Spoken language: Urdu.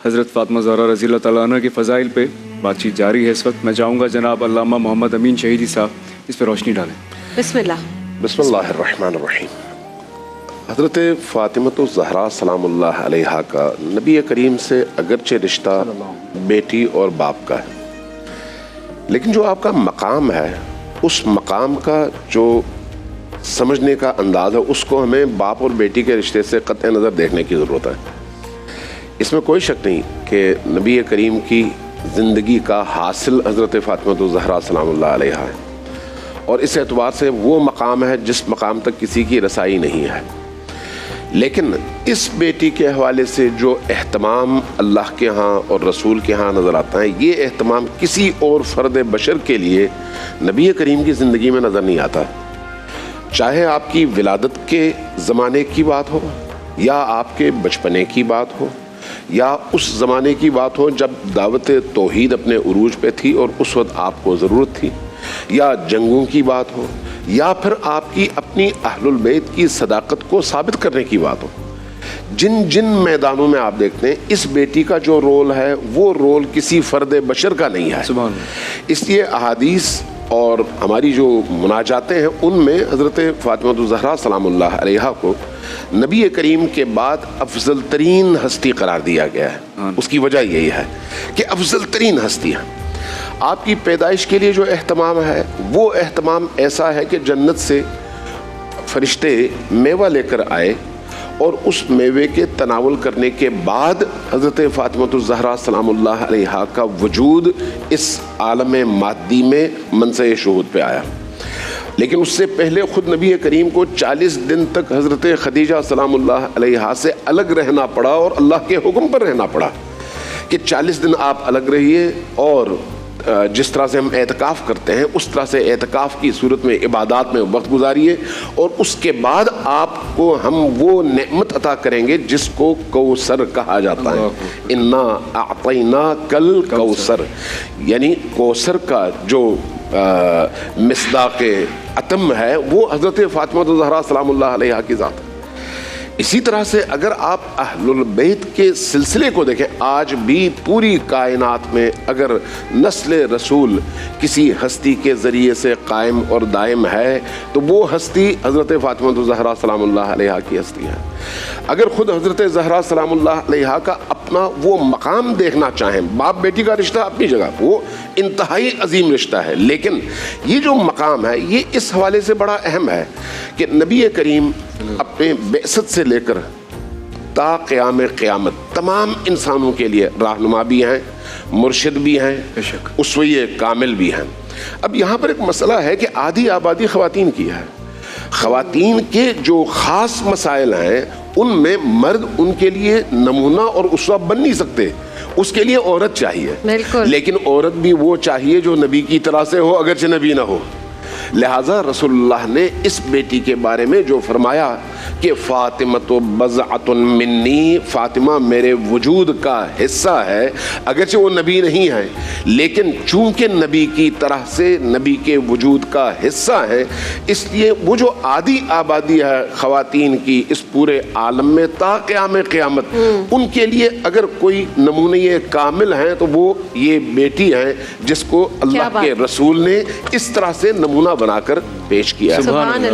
حضرت فاطمہ زہرا رضی اللہ تعالیٰ عنہ کے فضائل پہ بات چیت جاری ہے. اس وقت میں چاہوں گا جناب علامہ محمد امین شہیدی صاحب اس پہ روشنی ڈالیں. بسم اللہ. بسم اللہ الرحمن الرحیم. حضرت فاطمہ الزہرا سلام اللہ علیہا کا نبی کریم سے اگرچہ رشتہ بیٹی اور باپ کا ہے، لیکن جو آپ کا مقام ہے اس مقام کا جو سمجھنے کا انداز ہے اس کو ہمیں باپ اور بیٹی کے رشتے سے قطع نظر دیکھنے کی ضرورت ہے. اس میں کوئی شک نہیں کہ نبی کریم کی زندگی کا حاصل حضرت فاطمہ الزہرا سلام اللہ علیہا ہے، اور اس اعتبار سے وہ مقام ہے جس مقام تک کسی کی رسائی نہیں ہے. لیکن اس بیٹی کے حوالے سے جو اہتمام اللہ کے ہاں اور رسول کے ہاں نظر آتا ہے، یہ اہتمام کسی اور فرد بشر کے لیے نبی کریم کی زندگی میں نظر نہیں آتا. چاہے آپ کی ولادت کے زمانے کی بات ہو، یا آپ کے بچپنے کی بات ہو، یا اس زمانے کی بات ہو جب دعوت توحید اپنے عروج پہ تھی اور اس وقت آپ کو ضرورت تھی، یا جنگوں کی بات ہو، یا پھر آپ کی اپنی اہل البیت کی صداقت کو ثابت کرنے کی بات ہو. جن میدانوں میں آپ دیکھتے ہیں اس بیٹی کا جو رول ہے وہ رول کسی فرد بشر کا نہیں ہے. سبحان اللہ. اس لیے احادیث اور ہماری جو مناجاتیں ہیں ان میں حضرت فاطمہ الزہرا سلام اللہ علیہا کو نبی کریم کے بعد افضل ترین ہستی قرار دیا گیا ہے. اس کی وجہ یہی ہے کہ افضل ترین ہستی ہے. آپ کی پیدائش کے لیے جو اہتمام ہے وہ اہتمام ایسا ہے کہ جنت سے فرشتے میوہ لے کر آئے اور اس میوے کے تناول کرنے کے بعد حضرت فاطمہ الزہرا سلام اللہ علیہا کا وجود اس عالم مادی میں منصع شہود پہ آیا. لیکن اس سے پہلے خود نبی کریم کو 40 دن تک حضرت خدیجہ سلام اللہ علیہا سے الگ رہنا پڑا اور اللہ کے حکم پر رہنا پڑا کہ 40 دن آپ الگ رہیے، اور جس طرح سے ہم اعتکاف کرتے ہیں اس طرح سے اعتکاف کی صورت میں عبادات میں وقت گزاریے، اور اس کے بعد آپ کو ہم وہ نعمت عطا کریں گے جس کو کوثر کہا جاتا ہے. انا اعطیناکل کوثر، یعنی کوثر کا جو مصداق اتم ہے وہ حضرت فاطمہ الزہرا سلام اللہ علیہا کی ذات ہے. اسی طرح سے اگر آپ اہل البیت کے سلسلے کو دیکھیں، آج بھی پوری کائنات میں اگر نسل رسول کسی ہستی کے ذریعے سے قائم اور دائم ہے تو وہ ہستی حضرت فاطمہ الزہرا سلام اللہ علیہا کی ہستی ہے. اگر خود حضرت زہرا سلام اللہ علیہا کا اپنا وہ مقام دیکھنا چاہیں، باپ بیٹی کا رشتہ اپنی جگہ وہ انتہائی عظیم رشتہ ہے، لیکن یہ جو مقام ہے یہ اس حوالے سے بڑا اہم ہے کہ نبی کریم اپنے بعثت سے لے کر تا قیام قیامت تمام انسانوں کے لیے رہنما بھی ہیں، مرشد بھی ہیں، اسوہ کامل بھی ہیں. اب یہاں پر ایک مسئلہ ہے کہ آدھی آبادی خواتین کی ہے. خواتین کے جو خاص مسائل ہیں ان میں مرد ان کے لیے نمونہ اور اسوہ بن نہیں سکتے، اس کے لیے عورت چاہیے. لیکن عورت بھی وہ چاہیے جو نبی کی طرح سے ہو اگرچہ نبی نہ ہو. لہٰذا رسول اللہ نے اس بیٹی کے بارے میں جو فرمایا کہ فاطمہ تو بضعۃ منی، فاطمہ میرے وجود کا حصہ ہے، اگرچہ وہ نبی نہیں ہے لیکن چونکہ نبی کی طرح سے نبی کے وجود کا حصہ ہے، اس لیے وہ جو آدھی آبادی ہے خواتین کی اس پورے عالم میں تا قیام قیامت، ان کے لیے اگر کوئی نمونہ کامل ہیں تو وہ یہ بیٹی ہیں جس کو اللہ کے رسول نے اس طرح سے نمونہ بنا کر پیش کیا ہے.